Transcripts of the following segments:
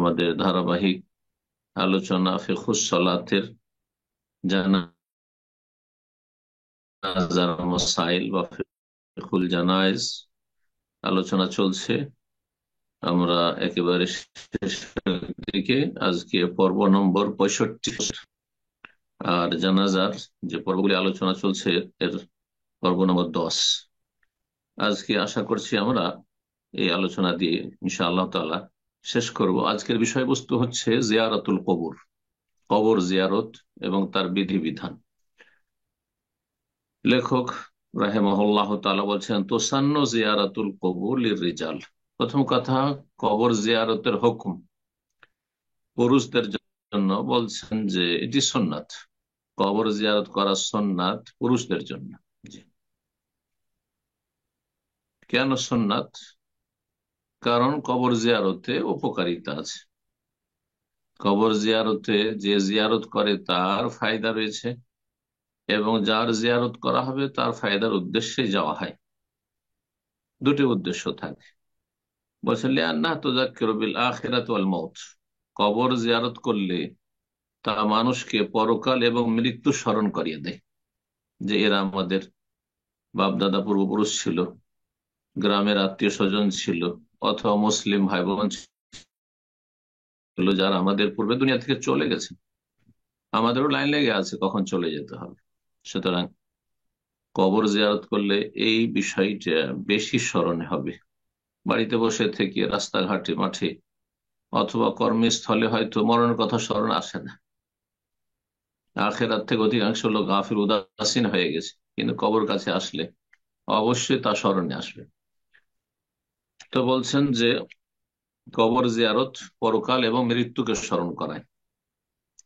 আমাদের ধারাবাহিক আলোচনা ফিকহুস সালাতের জানাজার মাসাইল বা ফিকহুল জানাইজ আলোচনা চলছে। আমরা একেবারে শেষের দিকে, আজকে পর্ব নম্বর 65। আর জানাজার যে পর্বগুলি আলোচনা চলছে এর পর্ব নম্বর 10। আজকে আশা করছি আমরা এই আলোচনা দিয়ে ইনশাআল্লাহ তাআলা শেষ করব। আজকের বিষয়বস্তু হচ্ছে জিয়ারাতুল কবর, কবর জিয়ারত এবং তার বিধিবিধান। লেখক রাহিমাহুল্লাহ তাআলা বলছেন, তোসান্ন জিয়ারাতুল কবুর লির-রিজাল। প্রথম কথা, কবর জিয়ারতের হুকুম পুরুষদের জন্য বলছেন যে এটি সুন্নাত। কবর জিয়ারত করা সুন্নাত পুরুষদের জন্য। জি। কেন সুন্নাত? কারণ কবর জিয়ারতে উপকারিতা আছে। কবর জিয়ারতে যে জিয়ারত করে তার ফায়দা রয়েছে, এবং যার জিয়ারত করা হবে তার ফায়দার উদ্দেশ্যে যাওয়া হয়। দুটি উদ্দেশ্য থাকে। বলছেন লিআন্নাহা তুযাক্কিরু বিল আখিরাতি ওয়াল মাউত। কবর জিয়ারত করলে তা মানুষকে পরকাল এবং মৃত্যু স্মরণ করিয়ে দেয়, যে এরা আমাদের বাপদাদা পূর্বপুরুষ ছিল, গ্রামের আত্মীয় স্বজন ছিল, অথবা মুসলিম ভাই বোন ছিল যারা আমাদের পূর্বে দুনিয়া থেকে চলে গেছে। আমাদেরও লাইন লেগে আছে কখন চলে যেতে হবে। সুতরাং কবর জিয়ারত করলে এই বিষয়টা বেশি স্মরণে হবে। বাড়িতে বসে থেকে রাস্তাঘাটে, মাঠে অথবা কর্মস্থলে হয়তো মরণের কথা স্মরণ আসে না। আখেরাত থেকে অধিকাংশ লোক গাফিল, উদাসীন হয়ে গেছে, কিন্তু কবর কাছে আসলে অবশ্যই তা স্মরণে আসবে। তো বলছেন যে কবর জিয়ারত পরকাল এবং মৃত্যুকে স্মরণ করায়।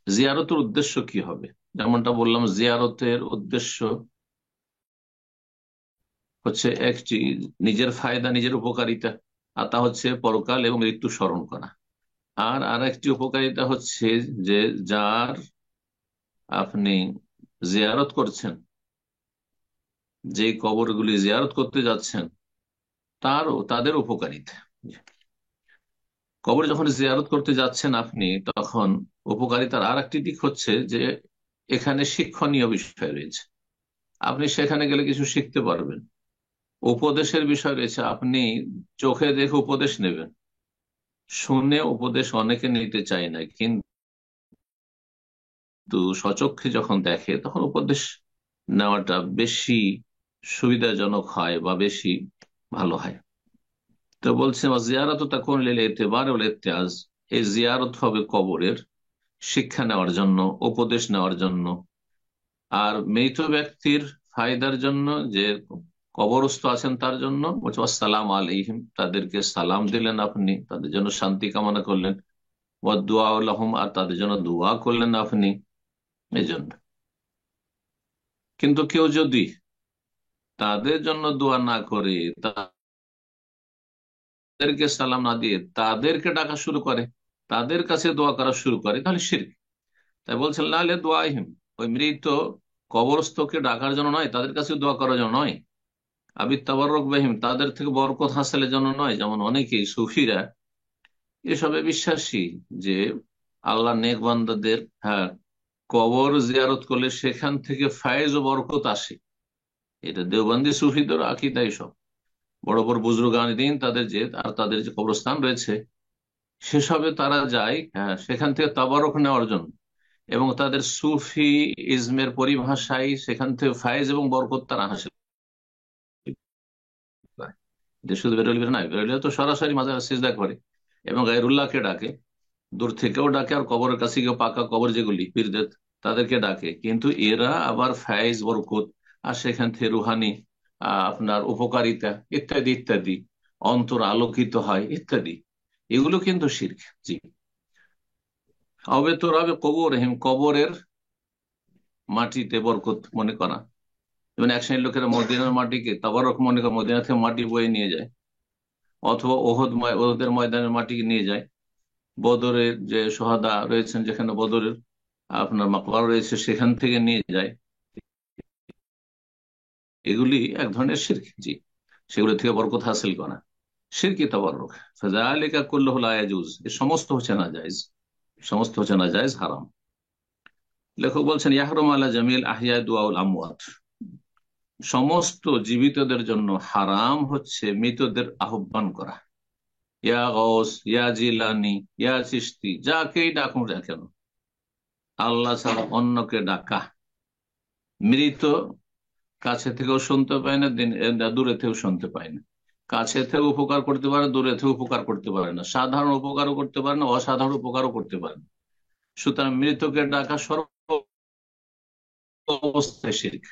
জিয়ারতের উদ্দেশ্য কি হবে? যেমনটা বললাম, জিয়ারতের উদ্দেশ্য হচ্ছে একটি নিজের ফায়দা, নিজের উপকারিতা, আর তা হচ্ছে পরকাল এবং মৃত্যু স্মরণ করা। আর একটি উপকারিতা হচ্ছে যে যার আপনি জিয়ারত করছেন, যে কবরগুলি জিয়ারত করতে যাচ্ছেন, তাদের উপকারিতা। কবর যখন জিয়ারত করতে যাচ্ছেন আপনি, তখন উপকারিতার আর একটি দিক হচ্ছে যে এখানে শিক্ষণীয় বিষয় রয়েছে। আপনি সেখানে গেলে কিছু শিখতে পারবেন। উপদেশের বিষয় রয়েছে, আপনি চোখে দেখে উপদেশ নেবেন। শুনে উপদেশ অনেকে নিতে চায় না, কিন্তু স্বচক্ষে যখন দেখে তখন উপদেশ নেওয়াটা বেশি সুবিধাজনক হয় বা বেশি ভালো হয়। তো বলছে জিয়ারত তাকুন লিল ইতিবার ওয়াল ইত্তেআজ। এই জিয়ারত হবে কবরের শিক্ষা নেওয়ার জন্য, উপদেশ নেওয়ার জন্য, আর মৃত ব্যক্তির ফায়দার জন্য, যে কবরস্থ আছেন তার জন্য। বলছে আসসালাম আলাইহিম, তাদেরকে সালাম দিলেন আপনি, তাদের জন্য শান্তি কামনা করলেন। ওয়া দুআ লাহুম, আর তাদের জন্য দোয়া করলেন আপনি। এই জন্য। কিন্তু কেউ যদি তাদের জন্য দোয়া না করে, তাদেরকে সালাম না দিয়ে তাদেরকে ডাকা শুরু করে, তাদের কাছে দোয়া করা শুরু করে, তাহলে শিরক। তাই বলছেন লালে দোয়াইহিম, ওই মৃত কবরস্থকে ডাকার জন্য নয়, তাদের কাছে দোয়া করার জন্য নয়। আবি তাবাররুক বিহিম, তাদের থেকে বরকত হাসিলের জন্য নয়। যেমন অনেকেই সুফিরা এসবে বিশ্বাসী যে আল্লাহ নেক বান্দাদের, হ্যাঁ, কবর জিয়ারত করলে সেখান থেকে ফায়েজ ও বরকত আসে। এটা দেওবন্দি সুফিদের আকীদা। সব বড় বড় বুজুর্গান দিন তাদের আর তাদের যে কবরস্থান রয়েছে সেসবে তারা যায়, হ্যাঁ, সেখান থেকে তাবারক নেওয়ার জন্য। এবং তাদের সুফি ইজমের পরিভাষায় সেখান থেকে ফায়েজ এবং বরকত তারা হাসিল করে। যে শুধু বেরোলে না, বেরোলে তো সরাসরি মাজার সিজদা করে এবং গায়রুল্লাহকে ডাকে, দূর থেকেও ডাকে, আর কবরের কাছে গিয়ে পাকা কবর যেগুলি পীরদের, তাদেরকে ডাকে। কিন্তু এরা আবার ফায়েজ, বরকত, আর সেখান থেকে রুহানি আপনার উপকারিতা ইত্যাদি ইত্যাদি, অন্তর আলোকিত হয় ইত্যাদি, এগুলো কিন্তু শিরক। জি। আবে তো রবে কবর রহিম, কবরের মাটিতে বরকত মনে করা। যেমন এক শ্রেণীর লোকেরা মদিনার মাটিকে তাবারক মনে করে, মদিনা থেকে মাটি বয়ে নিয়ে যায়, অথবা ওহদের ময়দানের মাটি নিয়ে যায়। বদরের যে সোহাদা রয়েছেন, যেখানে বদরের আপনার মাকবারা রয়েছে, সেখান থেকে নিয়ে যায়। এগুলি এক ধরনের শিরক। জি। সেগুলো থেকে বরকত হাসিল করা। শিরকি তাবাররুক ফাযালিকা কুল্লুহু লা ইয়াজুজ, এ সমস্ত হচ্ছে নাজায়েজ, সমস্ত হচ্ছে নাজায়েজ, হারাম। লেখক বলছেন ইয়াহরুমু আলা জামিল আহইয়া দুআউল আমওয়াত, সমস্ত জীবিতদের জন্য হারাম হচ্ছে মৃতদের আহ্বান করা। ইয়া গৌস, ইয়া জিলানি, ইয়া চিশতি, যাকেই ডাকুন না কেন, আল্লাহ ছাড়া অন্যকে ডাকা। মৃত কাছে থেকেও শুনতে পায় না, দূরে থেকেও শুনতে পায় না। কাছে থেকে উপকার করতে পারে, দূরে থেকে উপকার করতে পারে না, সাধারণ উপকারও করতে পারে না, অসাধারণ উপকারও করতে পারে না। সুতরাং মৃতকে ডাকা সর্ব অবস্থায় শিরক।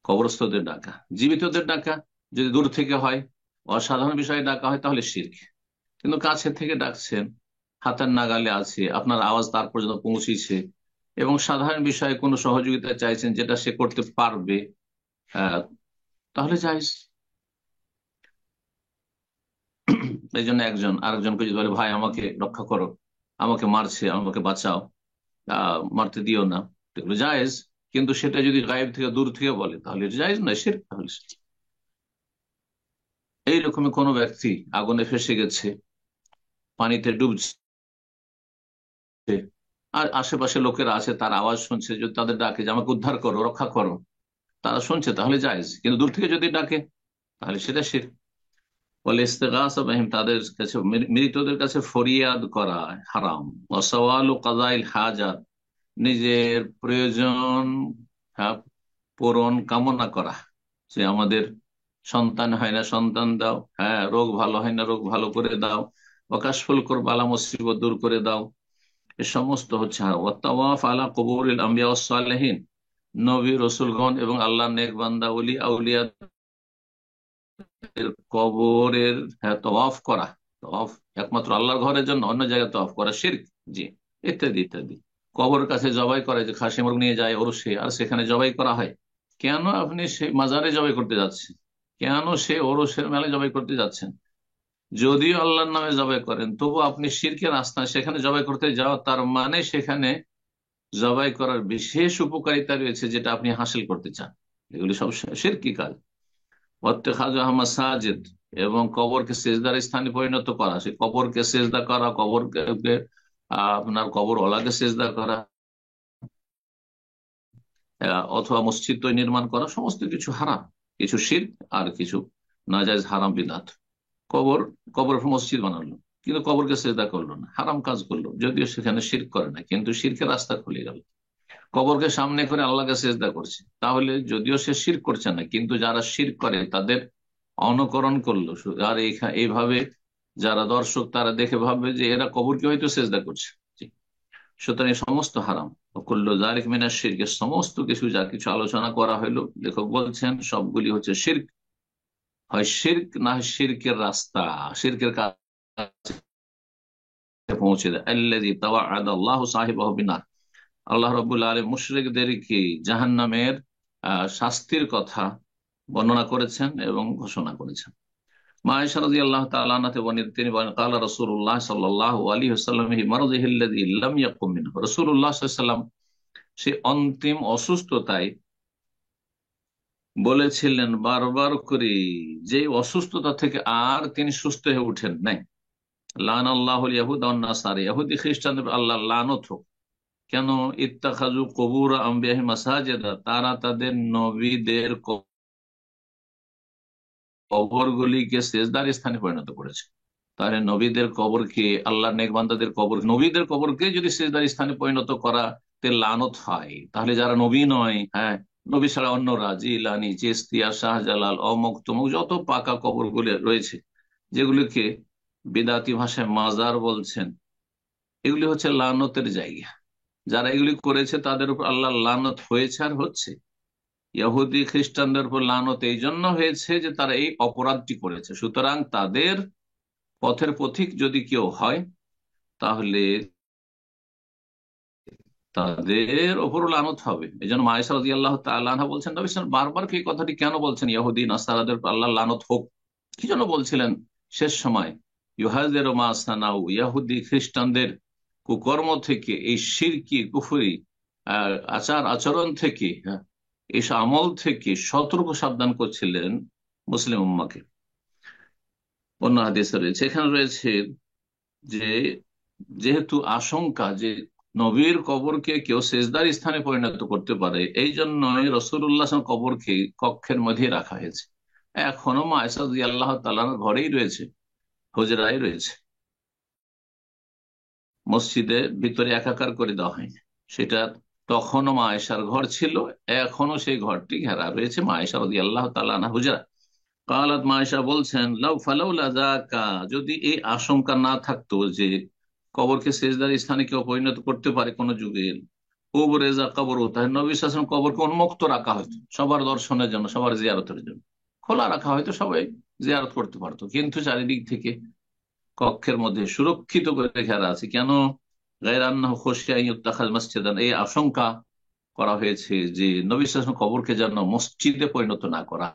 কবরস্থদের ডাকা, জীবিতদের ডাকা যদি দূর থেকে হয়, অসাধারণ বিষয়ে ডাকা হয়, তাহলে শিরক। কিন্তু কাছে থেকে ডাকছেন, হাতের নাগালে আছে, আপনার আওয়াজ তার পর্যন্ত পৌঁছেছে, এবং সাধারণ বিষয়ে কোনো সহযোগিতা চাইছেন যেটা সে করতে পারবে, আহ, তাহলে জায়েজ। এই জন্য একজন আরেকজনকে যদি বলে, ভাই আমাকে রক্ষা করো, আমাকে মারছে, আমাকে বাঁচাও, মারতে দিও না, এগুলো জায়েজ। কিন্তু সেটা যদি গায়েব থেকে, দূর থেকে বলে, তাহলে এটা জায়েজ নয়, শিরক। তাহলে এইরকমই কোনো ব্যক্তি আগুনে ফেঁসে গেছে, পানিতে ডুবছে, আর আশেপাশে লোকেরা আছে, তার আওয়াজ শুনছে, যদি তাদের ডাকে যে আমাকে উদ্ধার করো, রক্ষা করো, তারা শুনছে, তাহলে জায়েজ। কিন্তু দূর থেকে যদি ডাকে, তাহলে সেটা শিরক। বলে ইস্তেগাসা বিহিম, তাদের কাছে, মৃতদের কাছে ফরিয়াদ করা হারাম। ওয়াসাওয়ালু কাযাইল হাজাত, নিজের প্রয়োজন, হ্যাঁ, পূরণ কামনা করা, যে আমাদের সন্তান হয় না, সন্তান দাও, হ্যাঁ, রোগ ভালো হয় না, রোগ ভালো করে দাও, ওয়াকাশফুল বালা মুসিবত দূর করে দাও, এ সমস্ত হচ্ছে হারাম। ওয়া তাওয়াফ আলা কুবুরিল আম্বিয়া ওয়াস সালেহিন, নবী রসুলগণ এবং আল্লাহ নেক বান্দা ওলি আউলিয়া কবরের, হ্যাঁ, তওয়াফ করা। তওয়াফ একমাত্র আল্লাহর ঘরের জন্য, অন্য জায়গায় তওয়াফ করা শিরক। জি, ইত্যাদি ইত্যাদি। কবরের কাছে জবাই করা, যে খাসি মুরগ নিয়ে যায় ওরসে, আর সেখানে জবাই করা হয়। কেন আপনি সে মাজারে জবাই করতে যাচ্ছেন? কেন সে ওরসের মেলায় জবাই করতে যাচ্ছেন? যদিও আল্লাহর নামে জবাই করেন, তবু আপনি শিরকের আস্থায় সেখানে জবাই করতে যাওয়া, তার মানে সেখানে জবাই করার বিশেষ উপকারিতা রয়েছে, যেটা আপনি হাসিল করতে চান। এগুলি সব শিরকি কাজ। মাসাজিদ, এবং কবরকে সেজদার স্থানে পরিণত করা, সে কবরকে সেজদা করা, কবরকে আপনার কবর ওলাকে সেজদা করা, অথবা মসজিদ তো নির্মাণ করা, সমস্ত কিছু হারাম, কিছু শিরক আর কিছু নাজায়েজ, হারাম, বিদআত। কবর, কবর মসজিদ বানালো, কিন্তু কবরকে সেজদা করলো না, হারাম কাজ করলো, যদিও সেখানে শিরক করে না, কিন্তু শিরকের রাস্তা খুলে গেল। কবরকে সামনে করে আল্লাহকে সেজদা করছে, তাহলে যদিও সে শিরক করছে না, কিন্তু যারা শিরক করে তাদের অনুকরণ করলো, আর এইভাবে যারা দর্শক তারা দেখে ভাববে যে এরা কবরকে হয়তো সেজদা করছে। জি। সুতরাং এই সমস্ত হারাম। কুল্লু যালিক মিনাশ শিরক, সমস্ত কিছু যা কিছু আলোচনা করা হলো, লেখক বলছেন সবগুলি হচ্ছে শিরক। হয় শিরক, না হয় শিরকের রাস্তা, শিরকের কাছে পৌঁছে দেয়। আল্লাযী তাওয়া'আদা আল্লাহু সাহিবাহু বিন্নার, আল্লাহ রাব্বুল আলামিন মুশরিকদেরকে জাহান্নামের শাস্তির কথা বর্ণনা করেছেন এবং ঘোষণা করেছেন। মা আয়েশা রাদিয়াল্লাহু তাআলা আনহা বর্ণিত, তিনি বলেন, ক্বালা রাসূলুল্লাহ সাল্লাল্লাহু আলাইহি ওয়াসাল্লাম ফি মারদিহি আল্লাযী লাম ইয়াকুম মিনহু, রাসূলুল্লাহ সাল্লাল্লাহু আলাইহি ওয়াসাল্লাম সে অন্তিম অসুস্থতায় বলেছিলেন বারবার করে, যে অসুস্থতা থেকে আর তিনি সুস্থ হয়ে উঠেন নাই, লান আল্লাহুল ইয়াহুদা ওয়ান নাসারা, ইহুদি খ্রিস্টানদের আল্লাহ লানত হোক। কেন? ইত্তাখাযু কুবুর আম্বিয়াহি মাসাজিদা, তারা তাদের নবীদের কবরগুলিকে সেজদার স্থানে পরিণত করেছে। তাহলে নবীদের কবরকে, আল্লাহ নেক বান্দাদের কবর, নবীদের কবরকে যদি সেজদার স্থানে পরিণত করাতে লানত হয়, তাহলে যারা নবী নয়, হ্যাঁ, নবী ছাড়া অন্যরা, জিলানি, চিশতিয়া, শাহজালাল, অমুক তমুক, যত পাকা কবরগুলি রয়েছে, যেগুলিকে বিদাতি ভাষায় মাজার বলছেন, এগুলি হচ্ছে লানতের জায়গা। যারা এগুলি করেছে তাদের উপর আল্লাহ লানত হয়েছে আর হচ্ছে। ইহুদি খ্রিস্টানদের উপর লানত এই জন্য হয়েছে যে তারা এই অপরাধটি করেছে। সুতরাং তাদের পথের পথিক যদি কেউ হয়, তাহলে তাদের ওপরও লানত হবে। এই জন্য মায়েশা রাদিয়াল্লাহু তাআলা আনহা বলছেন, নবী সাল্লাল্লাহু আলাইহি ওয়াসাল্লাম বারবার কি কথাটি কেন বলছেন, ইহুদি নাসারাদের উপর আল্লাহ লানত হোক, কি জন্য বলছিলেন শেষ সময়? ইউহাযিরু মা সানাউ, ইহুদি খ্রিস্টানদের কুকর্ম থেকে, এই শিরকি কুফরি আচার আচরণ থেকে, এইসব আমল থেকে সতর্ক সাবধান করছিলেন মুসলিম উম্মাহকে। অন্য হাদিসে রয়েছে, এখানে রয়েছে যে যেহেতু আশঙ্কা যে নবীর কবরকে কেউ সেজদার স্থানে পরিণত করতে পারে, এই জন্যই রসুল্লাহ কবরকে কক্ষের মধ্যে রাখা হয়েছে। এখনো মা আয়েশা রাদিয়াল্লাহু তাআলার ঘরেই রয়েছে, হুজরায় রয়েছে, মসজিদের ভিতরে একাকার করে দেওয়া হয়নি সেটা। তখনও মা আয়েশার ঘর ছিল, এখনো সেই ঘরটি ঘেরা রয়েছে মা আয়েশা রাদিয়াল্লাহু তাআলা আনহা হুজরা। কালাত মা আয়েশা বলছেন, লাউ ফালাউলা যাকা, যদি এই আশঙ্কা না থাকতো যে কবরকে সেজদার স্থানে কেউ পরিণত করতে পারে কোন যুগে, উবরেজা কবর, তাহলে নবী সাল্লাল্লাহু আলাইহি ওয়াসাল্লাম কবরকে উন্মুক্ত রাখা হয়তো সবার দর্শনের জন্য, সবার জিয়ারতের জন্য খোলা রাখা হয়তো, সবাই জিয়ারত করতে পারতো। কিন্তু চারিদিক থেকে কক্ষের মধ্যে সুরক্ষিত করে ঘেরা আছে কেন? গায়র আন্নাহু খুশিয়া ইত্তাখায মসজিদান, এই আশঙ্কা করা হয়েছে যে নবী সাল্লাল্লাহু আলাইহি ওয়াসাল্লাম কবরকে যেন মসজিদে পরিণত না করা,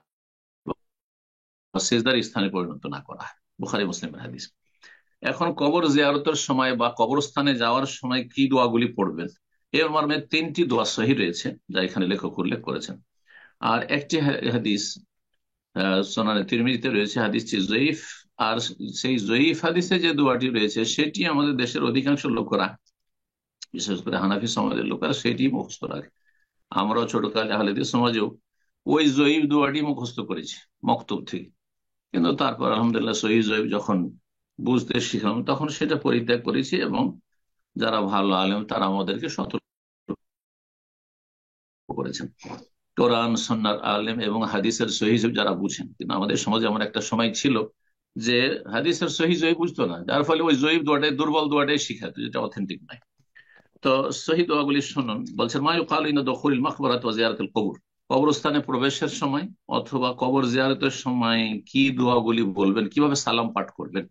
সেজদার স্থানে পরিণত না করা হয়। বুখারী মুসলিমের হাদিস। এখন কবর জিয়ারতের সময় বা কবরস্থানে যাওয়ার সময় কি দোয়াগুলি পড়বেন, এর মর্মে 3টি দোয়া সহিহ রয়েছে যা এখানে লেখক উল্লেখ করেছেন। আর একটি হাদিস সুনানে তিরমিজিতে রয়েছে, হাদিসটি জয়ীফ। আর সেই জয়ীফ হাদিসে যে দোয়াটি রয়েছে সেটি আমাদের দেশের অধিকাংশ লোকেরা, বিশেষ করে হানাফি সমাজের লোকেরা সেটি মুখস্থ রাখে। আমরাও ছোটকালে আহলে হাদিস সমাজেও ওই জয়ীফ দোয়াটি মুখস্থ করেছি মক্তব থেকে। কিন্তু তারপর আলহামদুলিল্লাহ সহিহ জয়ীফ যখন বুঝতে শিখলাম তখন সেটা পরিত্যাগ করেছি, এবং যারা ভালো আলেম তারা আমাদেরকে সতর্ক করেছেন। কোরআন সুন্নাহর আলেম এবং হাদিসের সহিহ যারা বুঝেন, কিন্তু আমাদের সমাজে আমার একটা সময় ছিল যে হাদিসের সহিহ জয়ীফ বুঝতো না, যার ফলে ওই জয়ীফ দোয়াটাই, দুর্বল দোয়াটাই শিখাতো, যেটা অথেন্টিক নয়। তো সহিহ দোয়াগুলি শুনুন। বলছেন, মা ইউকালু ইনদা দুখুলিল মাকবারাতি ওয়া জিয়ারাতিল কবর, কবরস্থানে প্রবেশের সময় অথবা কবর জিয়ারতের সময় কি দোয়াগুলি বলবেন, কিভাবে সালাম পাঠ করবেন।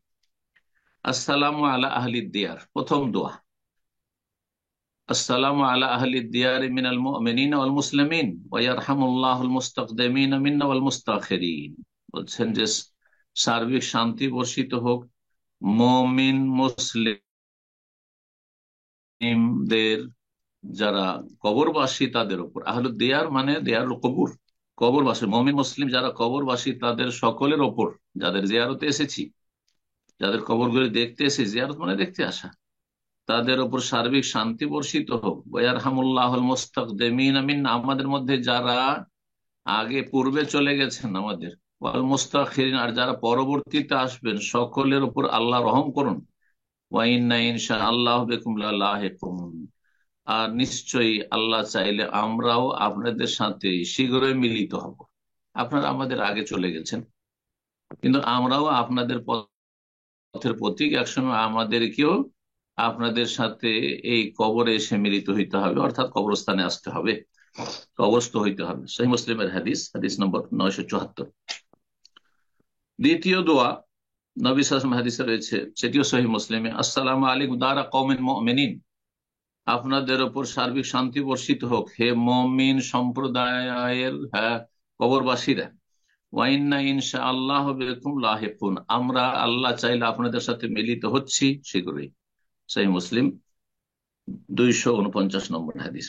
আসসালামু আলা আহলি দিয়ার, প্রথম দোয়া। আসসালামু আলা আহলি দিয়ার মিনাল মুমিনিনা ওয়াল মুসলিমিন ওয়া ইয়ারহামুল্লাহুল মুস্তাকদিমিনা মিন্না ওয়াল মুস্তাখিরিন। বলছেন যে সার্বিক শান্তি বর্ষিত হোক মুমিন মুসলিমদের, যারা কবরবাসী তাদের উপর। আহলুদ দিয়ার মানে দেয়ার কবর, কবরবাসী মুমিন মুসলিম যারা কবরবাসী তাদের সকলের ওপর, যাদের জিয়ারতে এসেছি, যাদের কবরগুলি দেখতে এসেছি, জিয়ারত মানে দেখতে আসা, তাদের উপর সার্বিক শান্তি বর্ষিত হোক। ওয়ারহামুল্লাহুল মুস্তাকদিমিনা মিন্না, আমাদের মধ্যে যারা আগে পূর্বে চলে গেছেন আমাদের, ওয়াল মুস্তাখিরিন, আর যারা পরবর্তীতে আসবেন, সকলের উপর আল্লাহ রহম করুন। ওয়া ইন্না ইনশাআল্লাহু বিকুম লালাহিকুন, আর নিশ্চয়ই আল্লাহ চাইলে আমরাও আপনাদের সাথে শীঘ্রই মিলিত হব। আপনারা আমাদের আগে চলে গেছেন, কিন্তু আমরাও আপনাদের পথের পথিক, একসময় আমাদেরকেও আপনাদের সাথে এই কবরে এসে মিলিত হইতে হবে, অর্থাৎ কবরস্থানে আসতে হবে, কবরস্থ হইতে হবে। সহিহ মুসলিমের হাদিস, হাদিস নম্বর 974। দ্বিতীয় দোয়া নবী সাল্লাল্লাহু আলাইহি ওয়াসাল্লাম হাদিসে রয়েছে, সেটিও সহিহ মুসলিমে, আসসালামু আলাইকুম দারা কওমিন মুমিনিন, আপনাদের ওপর সার্বিক শান্তি বর্ষিত হোক হে মুমিন সম্প্রদায়ের, হ্যাঁ, কবরবাসীরা। ওয়া ইন্না ইনশাআল্লাহু বিকুম লাহিকুন, আমরা আল্লাহ চাইলে আপনাদের সাথে মিলিত হচ্ছি শীঘ্রই। সহিহ মুসলিম 249 নম্বর হাদিস।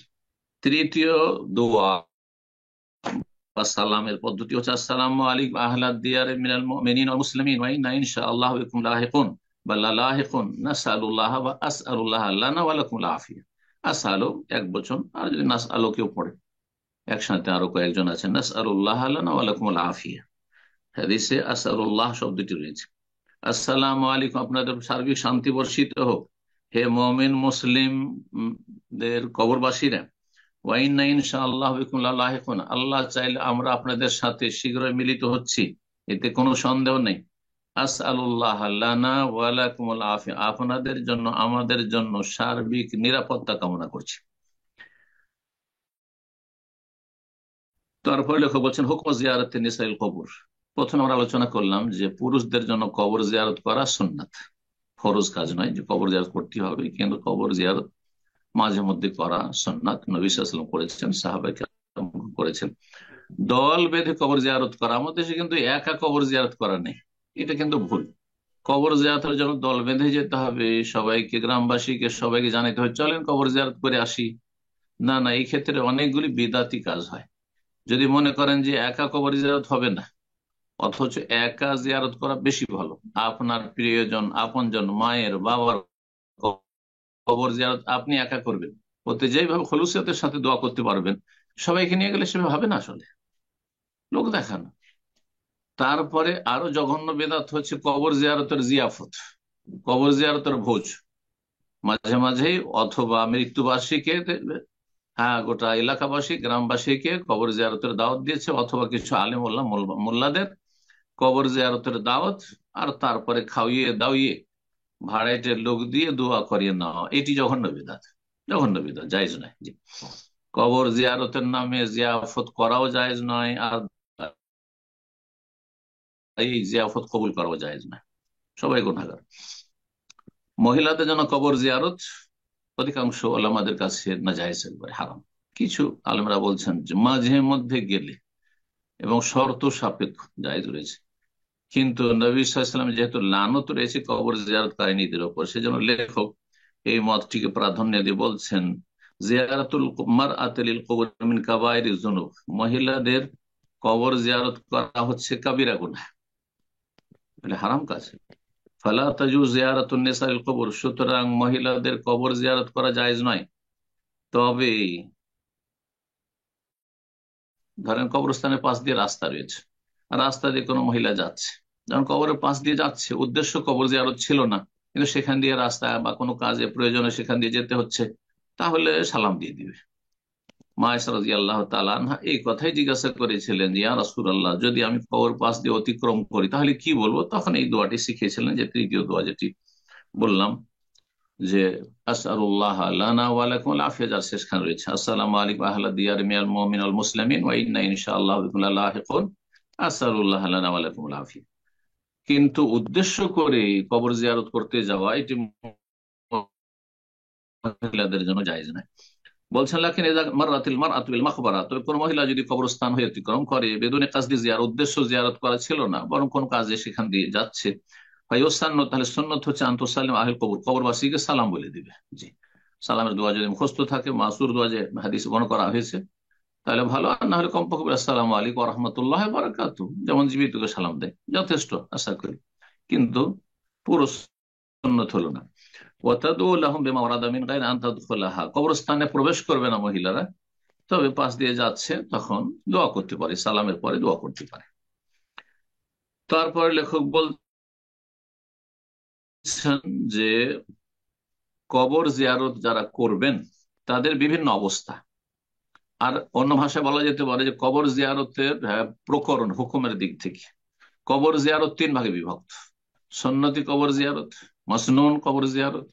তৃতীয় দোয়া বা সালামের পদ্ধতি হচ্ছে, আসসালামু আলাইকুম আহলাদ দিয়ার মিনাল মুমিনিন ওয়াল মুসলিমিন ওয়া ইন্না ইনশাআল্লাহু বিকুম লাহিকুন বা লালাহিকুন, নাসআলুল্লাহ বা আসআলুল্লাহ লানা ওয়া লাকুম আল আফিয়া। আসআলু এক বচন, আর যদি নাসআলু কেউ পড়ে একসাথে, আরো কয়েকজন আছেন, নাসআলুল্লাহ লানা ওয়া লাকুম আল আফিয়া। হাদিসে আসআলুল্লাহ শব্দটি রয়েছে। আসসালামু আলাইকুম, আপনাদের সার্বিক শান্তি বর্ষিত হোক হে মুমিন মুসলিমদের কবরবাসীরা। ওয়া ইন্না ইনশাআল্লাহু বিকুম লালাহিকুন, আল্লাহ চাইলে আমরা আপনাদের সাথে শীঘ্রই মিলিত হচ্ছি, এতে কোনো সন্দেহ নেই। আসআলুল্লাহ লানা ওয়া লাকুমুল আফিয়া, আপনাদের জন্য আমাদের জন্য সার্বিক নিরাপত্তা কামনা করছি। তারপর লেখক বলছেন, হুকম জিয়ারতে নিসাইল কবর। প্রথমে আমরা আলোচনা করলাম যে পুরুষদের জন্য কবর জিয়ারত করা সুন্নাত, ফরজ কাজ নয় যে কবর জিয়ারত করতে হবে, কিন্তু কবর জিয়ারত মাঝে মধ্যে করা সুন্নাত। নবী সাল্লাল্লাহু আলাইহি ওয়াসাল্লাম করেছেন, সাহাবায়ে কেরাম করেছেন। দল বেঁধে কবর জিয়ারত করা, আমাদের দেশে কিন্তু একা কবর জিয়ারত করা নেই, এটা কিন্তু ভুল। কবর জিয়ারতের জন্য দল বেঁধে যেতে হবে, সবাইকে, গ্রামবাসীকে সবাইকে জানাতে হবে চলেন কবর জিয়ারত করে আসি। না না, এই ক্ষেত্রে অনেকগুলি বিদাতি কাজ হয়। যদি মনে করেন যে একা কবর জিয়ারত হবে না, অথচ একা জিয়ারত করা বেশি ভালো। আপনার প্রিয়জন, আপনজন, মায়ের, বাবার কবর জিয়ারত আপনি একা করবেন, ওতে যেভাবে খলুসিয়তের সাথে দোয়া করতে পারবেন, সবাইকে নিয়ে গেলে সেভাবে হবে না, আসলে লোক দেখানো। তারপরে আরো জঘন্য বেদাত হচ্ছে কবর জিয়ারতের জিয়াফত, কবর জিয়ারতের ভোজ। মাঝে মাঝেই অথবা মৃত্যুবার্ষিকী, হ্যাঁ, গোটা এলাকাবাসী গ্রামবাসীকে কবর জিয়ারতের দাওয়াত দিয়েছে, অথবা কিছু আলেম ওলামা মোল্লাদের কবর জিয়ারতের দাওয়াত, আর তারপরে খাওয়িয়ে দাওয়িয়ে ভাড়াইটের লোক দিয়ে দোয়া করিয়ে নেওয়া, এটি জঘন্য বিধাত, জঘন্য বিধাত, জায়েজ নয়। জি, কবর জিয়ারতের নামে জিয়াফত করাও জায়েজ নয়, আর এই জিয়াফত কবুল করাও জায়েজ নয়, সবাই গুনাহগার। মহিলাদের জন্য কবর জিয়ারত অধিকাংশ ওলামাদের কাছে নাজায়েজ, একবারে হারাম। কিছু আলেমরা বলছেন যে মাঝে মধ্যে গেলে এবং শর্ত সাপেক্ষ জায়েজ রয়েছে, কিন্তু নবী সাল্লাল্লাহু আলাইহি ওয়াসাল্লাম যেহেতু লানত রয়েছে কবর জিয়ারতকারীদের উপর, সেজন্য লেখক এই মতটিকে প্রাধান্য দিয়ে বলছেন জিয়ারাতুল মারআতি লিল কুবুর মিন কাবাইরিজ যুনুব, মহিলাদের কবর জিয়ারত করা হচ্ছে কাবিরা গুনাহ, মানে হারাম কাজ। ফালা তাজুজ জিয়ারাতুন নিসা লিল কুবুর, সুতরাং মহিলাদের কবর জিয়ারত করা জায়েজ নয়। তবে ধরেন কবরস্থানের পাশ দিয়ে রাস্তা রয়েছে, রাস্তা দিয়ে কোনো মহিলা যাচ্ছে, যখন কবরের পাশ দিয়ে যাচ্ছে, উদ্দেশ্য কবর জিয়ারত ছিল না, কিন্তু সেখান দিয়ে রাস্তা বা কোনো কাজে প্রয়োজনে সেখান দিয়ে যেতে হচ্ছে, তাহলে সালাম দিয়ে দিবে। মা আয়েশা রাদিয়াল্লাহু তাআলা আনহা এই কথাই জিজ্ঞাসা করেছিলেন যে ইয়া রাসূলুল্লাহ, যদি আমি কবর পাশ দিয়ে অতিক্রম করি তাহলে কি বলবো? তখন এই দোয়াটি শিখিয়েছিলেন, যে তৃতীয় দোয়া যেটি বললাম, যে আসআলুল্লাহ লানা ওয়া লাকুম আল আফিয়া, যার শেষখানে রয়েছে আসসালামু আলাইকুম আহলা দিয়ার মিনাল মুমিনিন ওয়াল মুসলিমিন ওয়া ইন্না ইনশাআল্লাহু বিকুম লাহিকুন, আসআলুল্লাহ লানা ওয়া লাকুম আল আফিয়া। কিন্তু উদ্দেশ্য করে কবর জিয়ারত করতে যাওয়া, এটি মহিলাদের জন্য জায়েজ নয়। বলছেন লাকিন ইযা মাররাতিল মারআতু বিল মাকবারা, তবে কোন মহিলা যদি কবরস্থান হয়ে অতিক্রম করে বেদুনে কাসদি জিয়ারত, উদ্দেশ্য জিয়ারত করা ছিল না, বরং কোন কাজে সেখান দিয়ে যাচ্ছে, ফায়ুসান্নাত, তাহলে সুন্নাত হচ্ছে আনতুসাল্লিম আহল কবর, কবরবাসীকে সালাম বলে দিবে। জি, সালামের দোয়া যদি মুখস্থ থাকে, মাসুর দোয়া যে হাদিসে বর্ণনা করা হয়েছে, তাহলে ভালো, আর না হলে কমপক্ষে আসসালামু আলাইকুম ওয়া রাহমাতুল্লাহি ওয়া বারাকাতুহু, যেমন জীবিতকে সালাম দেয়, যথেষ্ট আশা করি। কিন্তু পুরো সুন্নত হলো না। ওয়াতাদউ লাহুম বিমা ওয়ারাদা মিন গায়রি আন তাদখুলাহা, কবরস্থানে প্রবেশ করবে না মহিলারা, তবে পাশ দিয়ে যাচ্ছে তখন দোয়া করতে পারে, সালামের পরে দোয়া করতে পারে। তারপরে লেখক বলছেন যে কবর জিয়ারত যারা করবেন তাদের বিভিন্ন অবস্থা, আর অন্য ভাষায় বলা যেতে পারে যে কবর জিয়ারতের প্রকরণ হুকুমের দিক থেকে কবর জিয়ারত তিন ভাগে বিভক্ত: সুন্নতি কবর জিয়ারত, মাসনুন কবর জিয়ারত,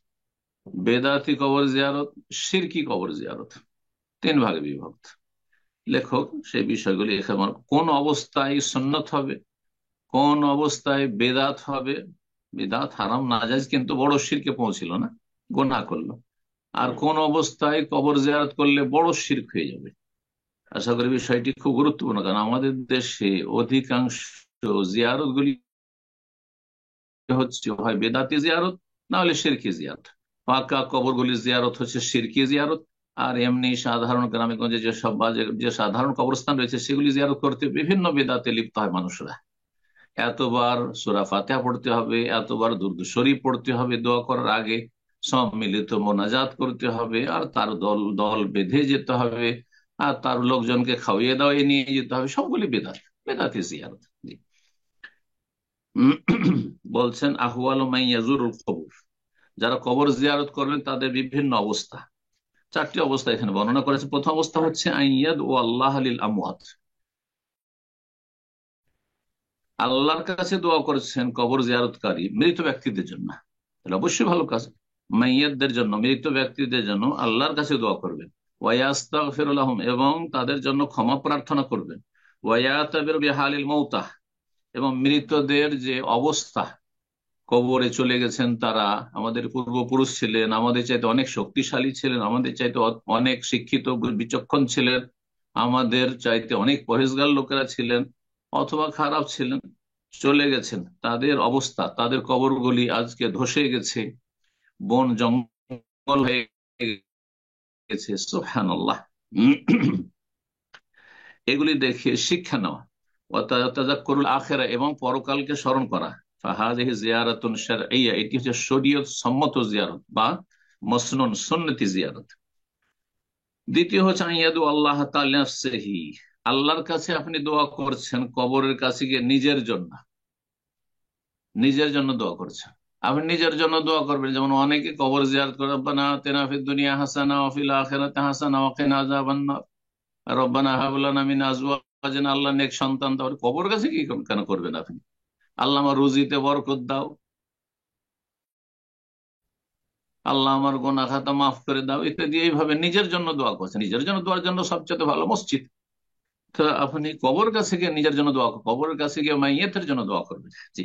বেদাতি কবর জিয়ারত, শিরকি কবর জিয়ারত, তিন ভাগে বিভক্ত। লেখক সেই বিষয়গুলি এখানে কোন অবস্থায় সুন্নত হবে, কোন অবস্থায় বেদাত হবে, বেদাত হারাম নাজায়েজ কিন্তু বড় শিরকে পৌঁছিল না, গুনাহ করলো, আর কোন অবস্থায় কবর জিয়ারত করলে বড় শিরক হয়ে যাবে। আশা করি বিষয়টি খুব গুরুত্বপূর্ণ, কারণ আমাদের দেশে অধিকাংশ জিয়ারত গুলি হচ্ছে হয় বেদাতি জিয়ারত, না হলে শিরকি জিয়ারত। পাকা কবরগুলি জিয়ারত হচ্ছে শিরকি জিয়ারত, আর এমনি সাধারণ গ্রামে গঞ্জে যেসব যে সাধারণ কবরস্থান রয়েছে সেগুলি জিয়ারত করতে বিভিন্ন বেদাতে লিপ্ত হয় মানুষরা। এতবার সূরা ফাতিহা পড়তে হবে, এতবার দুরূদ শরীফ পড়তে হবে দোয়া করার আগে, সম্মিলিত মোনাজাত করতে হবে, আর তার দল দল বেঁধে যেতে হবে, আর তার লোকজনকে খাওয়িয়ে দাওয়িয়ে নিয়ে যেতে হবে, সবগুলি বেদাত, বেদাতি জিয়ারত। জি। বলছেন আহওয়ালু মান ইয়াজুরুল কবর, যারা কবর জিয়ারত করবেন তাদের বিভিন্ন অবস্থা, চারটি অবস্থা এখানে বর্ণনা করেছে। প্রথম অবস্থা হচ্ছে আইয়াদ ও আল্লাহ লিল আমওয়াত, আল্লাহর কাছে দোয়া করেছেন কবর জিয়ারতকারী মৃত ব্যক্তিদের জন্য, তাহলে অবশ্যই ভালো কাজ। মাইয়াতদের জন্য, মৃত ব্যক্তিদের জন্য আল্লাহর কাছে দোয়া করবেন, ওয়ায়াস্তাগফিরু লাহুম, এবং তাদের জন্য ক্ষমা প্রার্থনা করবেন, ওয়ায়াতাবিরু বিহালিল মাউতা, এবং মৃতদের যে অবস্থা, কবরে চলে গেছেন তারা আমাদের পূর্বপুরুষ ছিলেন, আমাদের চাইতে অনেক শক্তিশালী ছিলেন, আমাদের চাইতে অনেক শিক্ষিত বিচক্ষণ ছিলেন, আমাদের চাইতে অনেক পরেজগার লোকেরা ছিলেন, অথবা খারাপ ছিলেন, চলে গেছেন, তাদের অবস্থা, তাদের কবরগুলি আজকে ধসে গেছে, বন জঙ্গল হয়ে গেছে, সুবহানাল্লাহ। এগুলি দেখে শিক্ষা নেওয়া, ওয়াতাযাক্কুরুল আখিরা, এবং পরকালকে স্মরণ করা। ফাহাযিহি জিয়ারাতুন শারঈয়্যা, এটি হচ্ছে শরীয়ত সম্মত জিয়ারত বা মসনুন সুন্নতি জিয়ারত। দ্বিতীয় হচ্ছে আইয়াদু আল্লাহ তাআলা লিনাফসিহি, আল্লাহর কাছে আপনি দোয়া করছেন কবরের কাছে গিয়ে নিজের জন্য, নিজের জন্য দোয়া করছেন। আপনি নিজের জন্য দোয়া করবেন, যেমন অনেকে কবর জিয়ারত করে, রব্বানা আতিনা ফিদ দুনিয়া হাসানা ওয়া ফিল আখিরাতি হাসানা ওয়া কিনা আযাবান নার, রব্বানা হাব লানা মিন আজওয়াজিনা, আল্লাহ নেক সন্তান দাও। কবর কাছে কি কেন করবেন আপনি? আল্লাহ আমার রুজিতে বরকত দাও, আল্লাহ আমার গুনাহ খাতা মাফ করে দাও, ইত্যাদি। এইভাবে নিজের জন্য দোয়া করছেন। নিজের জন্য দোয়ার জন্য সবচেয়ে ভালো মসজিদ। তো আপনি কবর কাছে গিয়ে নিজের জন্য দোয়া, কবরের কাছে গিয়ে মাইয়িতের জন্য দোয়া করবেন। জি,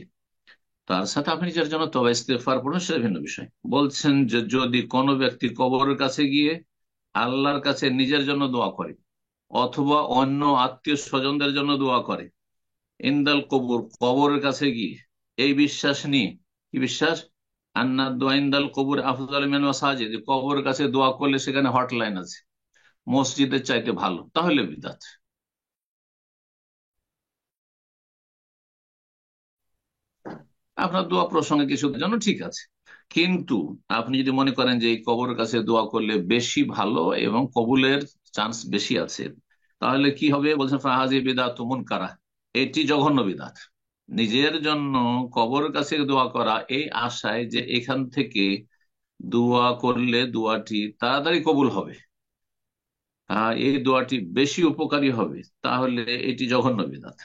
তার সাথে আপনি নিজের জন্য তওবা ইস্তেগফার পড়ুন, সেটা ভিন্ন বিষয়। বলছেন যে যদি কোনো ব্যক্তি কবরের কাছে গিয়ে আল্লাহর কাছে নিজের জন্য দোয়া করে অথবা অন্য আত্মীয় স্বজনদের জন্য দোয়া করে, ইনদাল কবর, কবরের কাছে গিয়ে, এই বিশ্বাস নিয়ে, কি বিশ্বাস? আন্না দোয়া ইনদাল কবর আফজালু মিনাল মাসাজিদ, যে কবরের কাছে দোয়া করলে সেখানে হটলাইন আছে, মসজিদের চাইতে ভালো, তাহলে বিদআত। আপনার দোয়া প্রসঙ্গে কিছু জন্য ঠিক আছে, কিন্তু আপনি যদি মনে করেন যে এই কবরের কাছে দোয়া করলে বেশি ভালো এবং কবুলের চান্স বেশি আছে, তাহলে কি হবে? বলছেন ফাহাজি বিদআত মুনকারা, এটি জঘন্য বিদআত। নিজের জন্য কবরের কাছে দোয়া করা এই আশায় যে এখান থেকে দোয়া করলে দোয়াটি তাড়াতাড়ি কবুল হবে, এই দোয়াটি বেশি উপকারী হবে, তাহলে এটি জঘন্য বিদআত।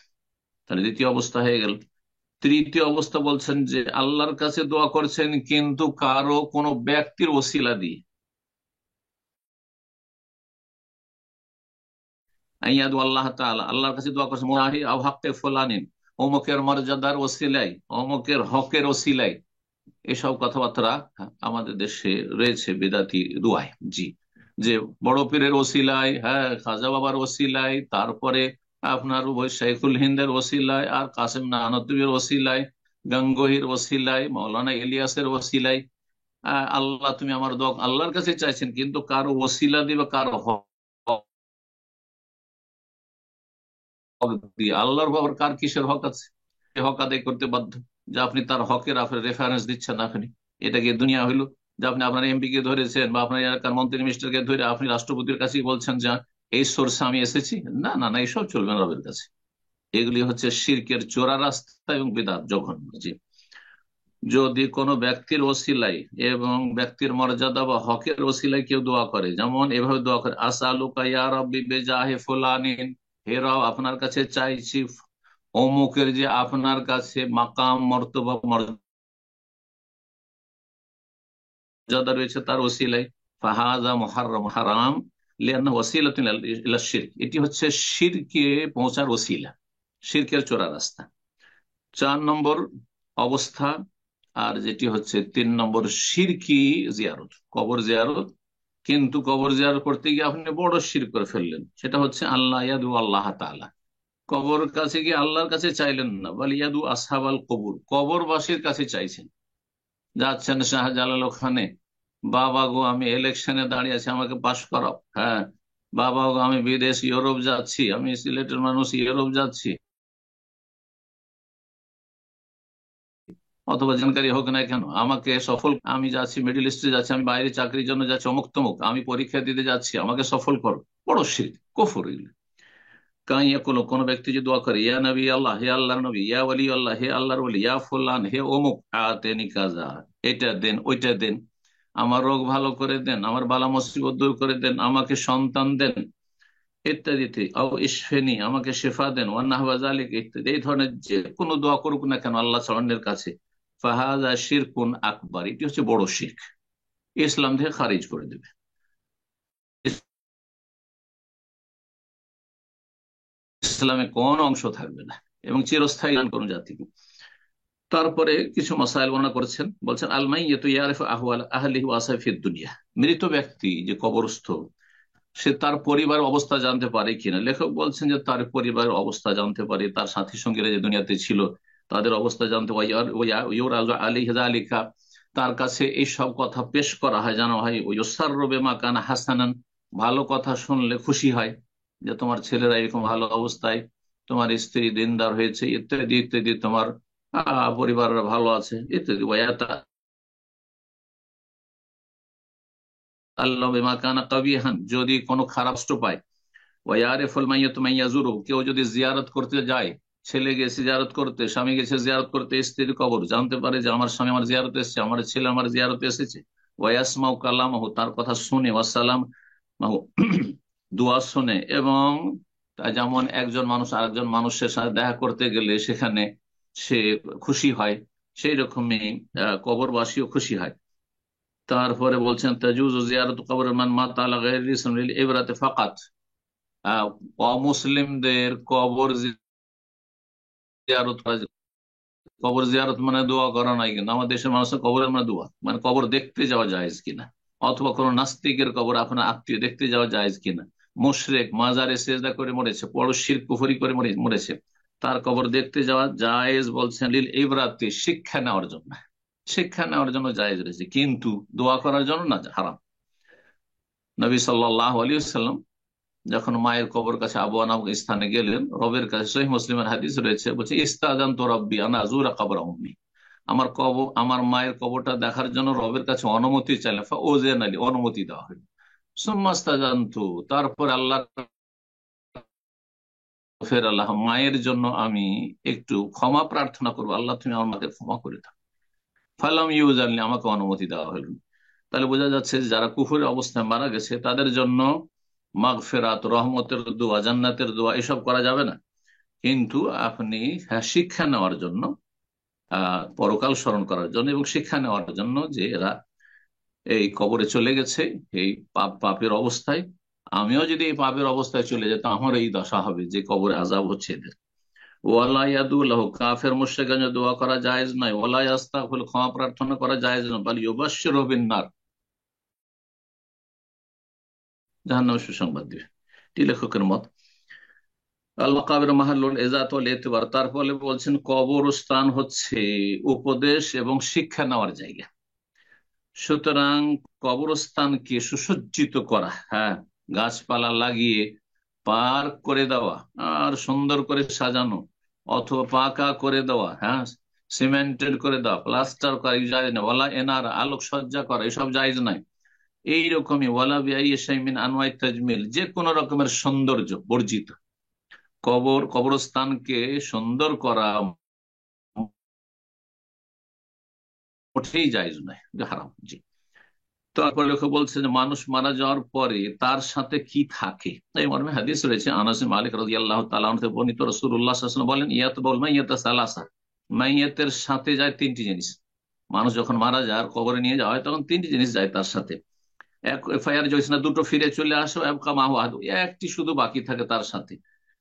তাহলে দ্বিতীয় অবস্থা হয়ে গেল। তৃতীয় অবস্থা বলছেন যে আল্লাহর কাছে দোয়া করছেন কিন্তু কারো কোনো ব্যক্তির ওসিলা দিয়ে, আইয়াদু আল্লাহ তাআলা, আল্লাহর কাছে দোয়া করছেন মুনাহি আও হাক্কে ফুলানিন, অমুকের মর্যাদার ওসিলাই, অমুকের হকের ওসিলাই, এসব কথাবার্তা আমাদের দেশে রয়েছে বেদাতি দুআয়। জি, যে বড় পীরের ওসিলায়, হ্যাঁ, খাজা বাবার ওসিলায়, তারপরে আপনার ওই শাইখুল হিন্দের ওসিলায়, আর কাসেম নানতুবির ওসিলায়, গাঙ্গোহির ওসিলায়, মৌলানা ইলিয়াসের ওসিলায়, আল্লাহ তুমি আমার দোয়া, আল্লাহর কাছে চাইছেন কিন্তু কারো ওসিলা দিয়ে বা কারো হক দিয়ে। আল্লাহর বাবার কার কিসের হক আছে? সে হক আদায় করতে বাধ্য। যে আপনি তার হকের আপনি রেফারেন্স দিচ্ছেন, আপনি এটা কি দুনিয়া হইলো যে আপনি আপনার এমপি কে ধরেছেন বা আপনার এলাকার মন্ত্রী মিনিস্টারকে ধরে আপনি রাষ্ট্রপতির কাছে বলছেন যে এই সোর্সে আমি এসেছি? না না না, এইসব চলবে না রবের কাছে। এগুলি হচ্ছে শিরকের চোরা রাস্তা এবং বিদআত, জঘন্য। জি, যদি কোনো ব্যক্তির ওসিলায় এবং ব্যক্তির মর্যাদা বা হকের ওসিলায় কেউ দোয়া করে, যেমন এভাবে দোয়া করে, আসআলুকা ইয়া রাব্বি বিজাহি ফুলানিন, হে রব আপনার কাছে চাইছি অমুকের যে আপনার কাছে মাকাম মর্তবা মর্যাদা রয়েছে তার ওসিলায়, ফাহাযা মুহাররাম, হারাম, লিআন্নাহু ওসিলাতুন ইলা শিরক, এটি হচ্ছে শিরকে পৌঁছার ওসিলা, শিরকের চোরা রাস্তা। 4 নম্বর অবস্থা, আর যেটি হচ্ছে 3 নম্বর, শিরকি জিয়ারত, কবর জিয়ারত, কিন্তু কবর জিয়ারত করতে গিয়ে আপনি বড় শিরক করে ফেললেন। সেটা হচ্ছে আল্লাহ ইয়াদু আল্লাহ তাআলা, কবর কাছে গিয়ে আল্লাহর কাছে চাইলেন না, বল ইয়াদু আসহাবাল কবর, কবরবাসীর কাছে চাইছেন। যাচ্ছেন শাহজালাল ওখানে, বাবা গো আমি ইলেকশনে দাঁড়িয়ে আছি, আমাকে পাশ করাও। হ্যাঁ, বাবা গো আমি বিদেশ ইউরোপ যাচ্ছি, আমি সিলেটের মানুষ ইউরোপ যাচ্ছি, অথবা জানকারি হোক না কেন আমাকে সফল, আমি যাচ্ছি মিডল ইস্টে যাচ্ছি, আমি বাইরে চাকরির জন্য যাচ্ছি, অমুক তমুক, আমি পরীক্ষা দিতে যাচ্ছি, আমাকে সফল করো। বড় শিরক, কুফর এগুলো। কাইয়া কোন ব্যক্তি যদি দোয়া করে, ইয়া নবী আল্লাহ, হে আল্লাহর নবী, ইয়া ওয়ালি আল্লাহ, হে আল্লাহর ওয়ালি, ইয়া ফুলান, হে অমুক, আতেনি কাজা, এটা দেন ওইটা দেন, আমার রোগ ভালো করে দেন, আমার বালা মুসিবত দূর করে দেন, আমাকে সন্তান দেন, ইত্যাদি, আও ইশফেনি, আমাকে শেফা দেন, ওয়ান্নাহওয়া যালিক, ইত্যাদি। এই ধরনের যে কোনো দোয়া করুক না কেন আল্লাহ ছাড়ার কাছে, ফাহাদা শিরকুন আকবার, এটি হচ্ছে বড় শিরক, ইসলাম থেকে খারিজ করে দেবে, ইসলামে কোন অংশ থাকবে না এবং চিরস্থায়ী কোন জাতিকে। তারপরে কিছু মাসাইল বর্ণনা করেছেন, বলছেন আল মাইয়িতু ইয়ারিফু আহওয়াল আহলিহি ওয়া আসাফিদ দুনিয়া, মৃত ব্যক্তি যে কবরস্থ, সে তার পরিবার অবস্থা জানতে পারে কিনা। লেখক বলছেন যে তার পরিবারের অবস্থা জানতে পারে, তার সাথী সঙ্গীরা যে দুনিয়াতে ছিল তাদের অবস্থা জানতে পারে, আলিহি যালিকা, তার কাছে এই সব কথা পেশ করা হয়, জানা হয়, ওই ইউসাররু বিমা কানা হাসানান, ভালো কথা শুনলে খুশি হয় যে তোমার ছেলেরা এরকম ভালো অবস্থায় তোমার স্ত্রী দিনদার হয়েছে, ইত্যাদি ইত্যাদি, তোমার পরিবার ভালো আছে ইত্যাদি। আল্লাহ বিমা কানা কাবিহান, যদি কোনো খারাপ কষ্ট পায়। ওয়ারিফুল মাইয়াত মাইয়াজুরু, কেউ যদি জিয়ারত করতে যায়, ছেলে গেছে জিয়ারত করতে, স্বামী গেছে জিয়ারত করতে স্ত্রীর কবর, জানতে পারে যে আমার স্বামী আমার জিয়ারত এসেছে, আমার ছেলে আমার জিয়ারত এসেছে। ওয়াসমাউ কালামাহু, তার কথা শুনে, ওয়াসালাম মাহু, দোয়া শুনে। এবং যেমন একজন মানুষ আরেকজন মানুষের সাথে দেখা করতে গেলে সেখানে সে খুশি হয়, সেই রকমই কবরবাসীও খুশি হয়। তারপরে বলছেন তাজুজু জিয়ারাতু কবর মান মাতা আলা গায়রি ইসমিল ইবরাতে ফাকাত, অমুসলিমদের কবর জিয়ারত করা, কবর জিয়ারত মানে দোয়া করা নাই, কিন্তু আমাদের দেশের মানুষের কবরের মানে দোয়া, মানে কবর দেখতে যাওয়া জায়েজ কিনা, অথবা কোনো নাস্তিকের কবর আপনার আত্মীয় দেখতে যাওয়া জায়েজ কিনা, মুশরিক মাজারে সেজদা করে মরেছে, বড় শিরক কুফরি করে মরেছে, তার কবর দেখতে যাওয়া জায়েজ, বলছেন লিল ইবরাতি, শিক্ষা নেওয়ার জন্য, শিক্ষা নেওয়ার জন্য জায়েজ রয়েছে, কিন্তু দোয়া করার জন্য না, হারাম। নবী সাল্লাল্লাহু আলাইহি ওয়াসাল্লাম যখন মায়ের কবর কাছে আবওয়া নামক স্থানে গেলেন, রবের কাছে, সহিহ মুসলিমের হাদিস রয়েছে, বলছে ইস্তাজান তো রব্বি আনা আযুরা কবর উম্মি, আমার কবর, আমার মায়ের কবরটা দেখার জন্য রবের কাছে অনুমতি চাইলেন, ফাউযিনা লি, অনুমতি দেওয়া হলো। সুম্মা ইস্তাজানতু, তারপর আল্লাহ, ফের আল্লাহ, মায়ের জন্য আমি একটু ক্ষমা প্রার্থনা করবো, আল্লাহ তুমি আমার মাকে ক্ষমা করে দাও। ফালাম ইউজানলি, আমাকে অনুমতি দেওয়া হলো। তাহলে বোঝা যাচ্ছে যে যারা কুফরের অবস্থায় মারা গেছে তাদের জন্য মাগফিরাত, রহমতের দোয়া, জান্নাতের দোয়া এসব করা যাবে না। কিন্তু আপনি, হ্যাঁ, শিক্ষা নেওয়ার জন্য, পরকাল স্মরণ করার জন্য এবং শিক্ষা নেওয়ার জন্য যে এরা এই কবরে চলে গেছে এই পাপের অবস্থায়, আমিও যদি এই পাপের অবস্থায় চলে যেতাম আমার এই দশা হবে, যে কবরে আযাব হচ্ছে এদের। ওয়ালা ইয়াদুল্লাহ, কাফের মুশরিকের জন্য দোয়া করা জায়েজ নয়। ওয়ালা ইস্তাগফির, ক্ষমা প্রার্থনা করা জায়েজ নয়। বাল ইউবাশশিরু বিন নার, জাহান্নামের সুসংবাদ দিবে। এটি লেখকের মত। আল মাকাবির মাহাল্লুল ইজাত ওয়াল ইতিবার, তারপরে বলছেন কবরস্থান হচ্ছে উপদেশ এবং শিক্ষা নেওয়ার জায়গা। সুতরাং কবরস্থানকে সুসজ্জিত করা, হ্যাঁ, গাছপালা লাগিয়ে পার্ক করে দেওয়া আর সুন্দর করে সাজানো, অথবা পাকা করে দেওয়া, হ্যাঁ, সিমেন্টেড করে দেওয়া, প্লাস্টার করা, জায়েজ না। ওয়ালা এনার, আলোকসজ্জা করা, এসব জায়েজ নাই। এইরকমই ওয়ালা বিআই শাইমিন আনওয়াই তাজমিল, যে কোন রকমের সৌন্দর্য বর্জিত। কবরস্থানকে সুন্দর করা মোটেই জায়েজ নয়, হারাম। জি। তারপর লেখক বলছে যে মানুষ মারা যাওয়ার পরে তার সাথে কি থাকে, এই মর্মে হাদিস রয়েছে। আনাস ইবনে মালিক রাদিয়াল্লাহু তাআলা আনহু থেকে বর্ণিত, রাসূলুল্লাহ সাল্লাল্লাহু আলাইহি ওয়াসাল্লাম বলেন, ইয়াতবুল মাইয়াতা সালাসা, মাইয়াতের সাথে যায় তিনটি জিনিস। মানুষ যখন মারা যায় আর কবরে নিয়ে যাওয়া হয় তখন তিনটি জিনিস যায় তার সাথে। এক, ফায়ার জয়স না, দুটো ফিরে চলে আসো, এবকা মাহু আহদু, একটি শুধু বাকি থাকে তার সাথে।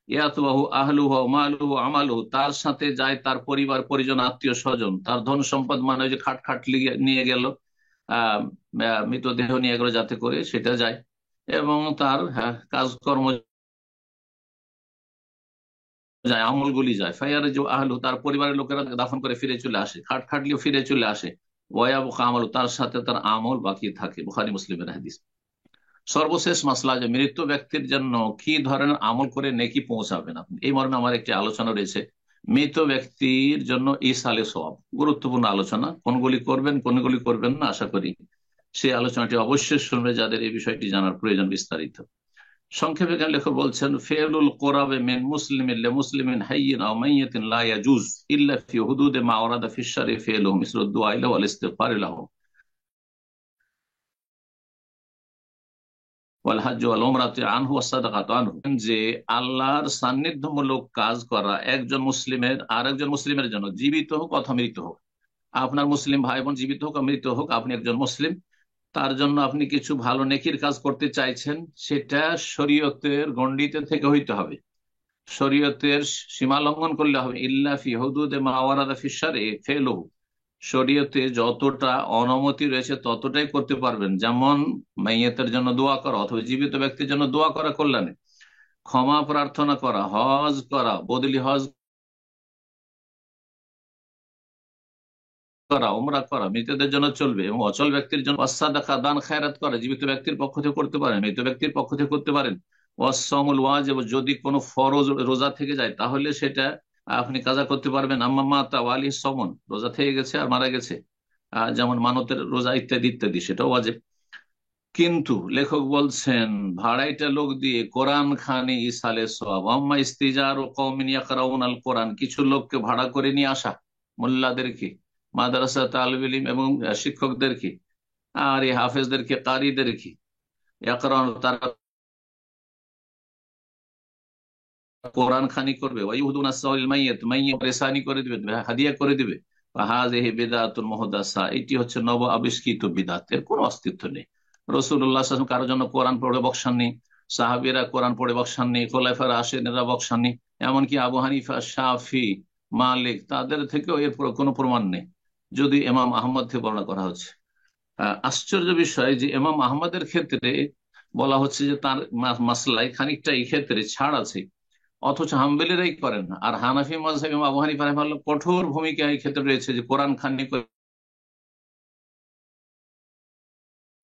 ইয়াতবাহু আহলুহু মালুহু আমালুহু, তার সাথে যায় তার পরিবার পরিজন আত্মীয় স্বজন, তার ধন সম্পদ, মানে ওই যে খাট খাট নিয়ে গেল, আহ মৃতদেহ নিয়ে গেল যাতে করে, সেটা যায়। এবং তার, হ্যাঁ, কাজকর্ম যায়, আমলগুলি যায়। ফায়ারে যে আহলু, তার পরিবারের লোকেরা দাফন করে ফিরে চলে আসে, খাট খাটলিও ফিরে চলে আসে। ওয়াবকা আমালু, তার সাথে তার আমল বাকি থাকে। বুখারী মুসলিমের হাদিস। সর্বশেষ মাসলা, যে মৃত ব্যক্তির জন্য কি ধরনের আমল করে নেকি পৌঁছাবেন আপনি, এই মর্মে আমার একটি আলোচনা রয়েছে। মৃত ব্যক্তির জন্য ইসালে সওয়াব, গুরুত্বপূর্ণ আলোচনা। কোনগুলি করবেন কোনগুলি করবেন না, আশা করি সেই আলোচনাটি অবশ্যই শুনবে যাদের এই বিষয়টি জানার প্রয়োজন বিস্তারিত। সংক্ষেপে এখানে লেখক বলছেন, ফেলুল কোরাবে মিন মুসলিমিন লিমুসলিমিন হাইয়িন আও মাইয়িতিন লা ইয়াজুজ ইল্লা ফি হুদুদি মা ওয়ারাদা ফিশ শারঈ ফিলুহু মিসলু দুআ ইলাহু ওয়াল ইস্তিগফার লাহু ওয়াল হজ্জ ওয়াল উমরাতু আনহু ওয়াস সাদাকাতু আনহু, যে আল্লাহর সান্নিধ্যমূলক কাজ করা একজন মুসলিমের আরেকজন মুসলিমের জন্য, জীবিত হোক অথবা মৃত হোক। আপনার মুসলিম ভাই বোন জীবিত হোক মৃত হোক, আপনি একজন মুসলিম, তার জন্য আপনি কিছু ভালো নেকির কাজ করতে চাইছেন, সেটা শরীয়তের গণ্ডিতে থেকে হইতে হবে, শরীয়তের সীমা লঙ্ঘন করলে হবে। ইল্লা ফি হুদুদে মা ওয়ারাদা ফিশ শারঈ ফিলুহু, শরীয়তে যতটা অনুমতি রয়েছে ততটাই করতে পারবেন। যেমন মাইয়াতের জন্য দোয়া করা, অথবা জীবিত ব্যক্তির জন্য দোয়া করা কল্যাণে, ক্ষমা প্রার্থনা করা, হজ করা, বদলি হজ করা, উমরা করা মৃতদের জন্য চলবে। এবং অচল ব্যক্তির জন্য সাদাকা, দান খায়রাত করা, জীবিত ব্যক্তির পক্ষ থেকে করতে পারেন, মৃত ব্যক্তির পক্ষ থেকে করতে পারেন। ওয়াসসামুল ওয়াজিব, যদি কোনো ফরজ রোজা থেকে যায় তাহলে সেটা আপনি কাজা করতে পারবেন। আম্মা মাতা ওয়ালি সমন, রোজা থেকে গেছে আর মারা গেছে, যেমন মানতের রোজা ইত্যাদি ইত্যাদি, সেটাও ওয়াজিব। কিন্তু লেখক বলছেন ভাড়াইটা লোক দিয়ে কোরআন খানি ইসালে সওয়াব, আম্মা ইস্তিজার ও কওমিন ইয়াকরাউন আল কোরআন, কিছু লোককে ভাড়া করে নিয়ে আসা, মোল্লাদেরকে, মাদ্রাসা তালিব ইলম এবং শিক্ষকদেরকে, আর এই হাফেজদেরকে, কারিদেরকে, ইয়াকরাউন, তারা কোরআন খানি করবে, ওয়াইহুদুনা সাওয়াল মাইয়িত, মাইয়িত পরেশানি করে দিবে, হাদিয়া করে দিবে। ফাহাযিহি বিদআতুন মুহদাসা, এটি হচ্ছে নব আবিষ্কৃত বিদআত, এর কোনো অস্তিত্ব নেই। রাসূলুল্লাহ সাল্লাল্লাহু আলাইহি ওয়াসাল্লাম কারোর জন্য কোরআন পড়ে বকশাননি, সাহাবীরা কোরআন পড়ে বকশাননি, খোলাফায়ে রাশিদিনরা বকশাননি, এমনকি আবু হানিফা, শাফি, মালিক, তাদের থেকেও এর কোনো প্রমাণ নেই, যদি ইমাম আহমদ থেকে বর্ণনা করা হচ্ছে। আশ্চর্য বিষয় যে ইমাম আহমদের ক্ষেত্রে বলা হচ্ছে যে তার মাসলায় খানিকটা এই ক্ষেত্রে ছাড় আছে, অথচ হাম্বলীরাই করেন না। আর হানাফি মাযহাব ইমাম আবু হানিফা রাহিমাহুল্লাহ কঠোর ভূমিকা এই ক্ষেত্রে রয়েছে, যে কোরআন খানি করে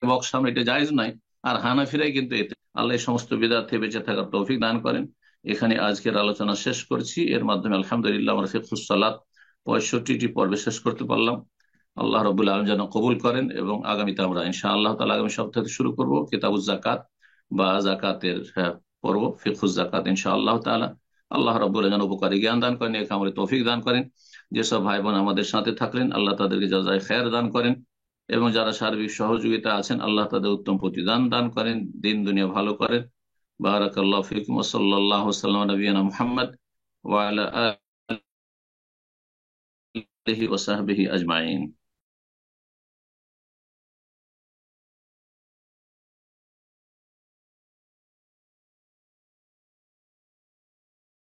বক্সানো এটা জায়েজ নাই। আর হানাফিরাই কিন্তু এতে, আল্লাহ এই সমস্ত বিদআত থেকে বেঁচে থাকার তৌফিক দান করেন। এখানে আজকের আলোচনা শেষ করছি, এর মাধ্যমে আলহামদুলিল্লাহ আমরা ফিকহুস সালাত 65টি পর্বে শেষ করতে পারলাম। আল্লাহ রাব্বুল আলামিন যেন কবুল করেন, এবং আগামীতে আমরা ইনশাআল্লাহ তাআলা আগামী সপ্তাহ থেকে শুরু করব কিতাবুজ যাকাত বা যাকাতের পর্ব, ফিকহুজ যাকাত ইনশাআল্লাহ তাআলা। আল্লাহ রাব্বুল আলামিন যেন উপকারী জ্ঞান দান করেন, নেক আমলে তৌফিক দান করেন। যেসব ভাই বোন আমাদের সাথে থাকলেন আল্লাহ তাদেরকে জাযায়ে খায়ের দান করেন, এবং যারা সার্বিক সহযোগিতা আছেন আল্লাহ তাদের উত্তম প্রতিদান দান করেন, দিন দুনিয়া ভালো করেন। বারাকাল্লাহু ফিকুম ওয়া সাল্লাল্লাহু সাল্লাম আলা নবিয়িনা মুহাম্মদ ওয়া আলা আলিহি ওয়া সাহবিহি আজমাইন।